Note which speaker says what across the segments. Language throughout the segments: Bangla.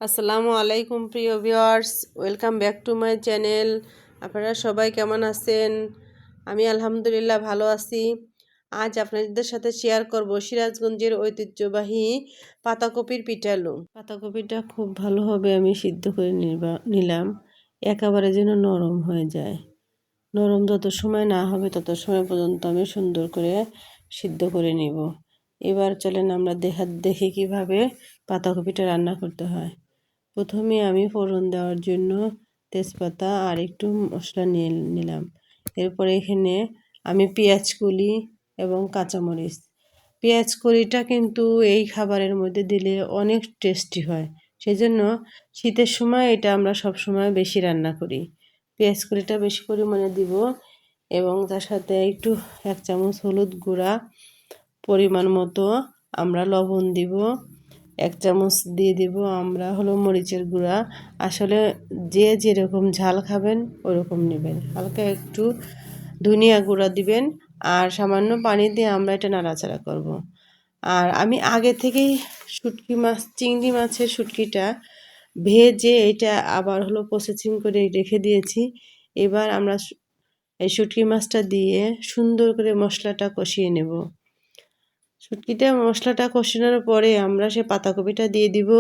Speaker 1: আসসালামু আলাইকুম প্রিয় viewers, welcome back to my channel. আপনারা সবাই কেমন আছেন? আমি আলহামদুলিল্লাহ ভালো আছি। আজ আপনাদের সাথে শেয়ার করব সিরাজগঞ্জের ঐতিহ্যবাহী পাতাকপির পিঠালু। পাতাকপিটা খুব ভালোভাবে আমি সিদ্ধ করে নিলাম, একেবারে যেন নরম হয়ে যায়। নরম যত সময় না হবে তত সময় পর্যন্ত আমি সুন্দর করে সিদ্ধ করে নিব। এবার চলেন আমরা দেখি কিভাবে পাতাকপিটা রান্না করতে হয়। প্রথমে আমি ফোড়ন দেওয়ার জন্য তেজপাতা আর একটু মশলা নিয়ে নিলাম। এরপরে এখানে আমি পেঁয়াজ কলি এবং কাঁচামরিচ। পেঁয়াজ কলিটা কিন্তু এই খাবারের মধ্যে দিলে অনেক টেস্টি হয়, সেই জন্য শীতের সময় এটা আমরা সব সময় বেশি রান্না করি। পেঁয়াজ কলিটা বেশি পরিমাণে দিব এবং তার সাথে একটু 1 চামচ হলুদ গুঁড়া, পরিমাণ মতো আমরা লবণ দিব, 1 চামচ দিয়ে দিব আমরা হলো মরিচের গুঁড়া। আসলে যে যেরকম ঝাল খাবেন ওরকম নেবেন। হালকা একটু ধনিয়া গুঁড়া দিবেন আর সামান্য পানি দিয়ে আমরা এটা নাড়াচাড়া করব। আর আমি আগে থেকেই চিংড়ি মাছের শুটকিটা ভেজে এটা আবার হলো প্রসেসিং করে রেখে দিয়েছি। এবার আমরা এই শুটকি মাছটা দিয়ে সুন্দর করে মশলাটা কষিয়ে নেব। শুটকিটা মশলাটা কষানোর পরে আমরা সে পাতাকপিটা দিয়ে দিব।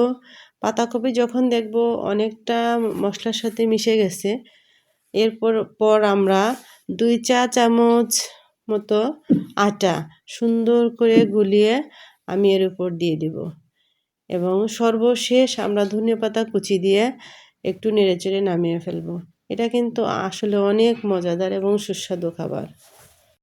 Speaker 1: পাতাকপি যখন দেখব অনেকটা মশলার সাথে মিশে গেছে, এরপর আমরা 2 চা চামচ মতো আটা সুন্দর করে গুলিয়ে আমি এর উপর দিয়ে দিব এবং সর্বশেষ আমরা ধনেপাতা কুচি দিয়ে একটু নেড়েচেড়ে নামিয়ে ফেলবো। এটা কিন্তু আসলে অনেক মজাদার এবং সুস্বাদু খাবার।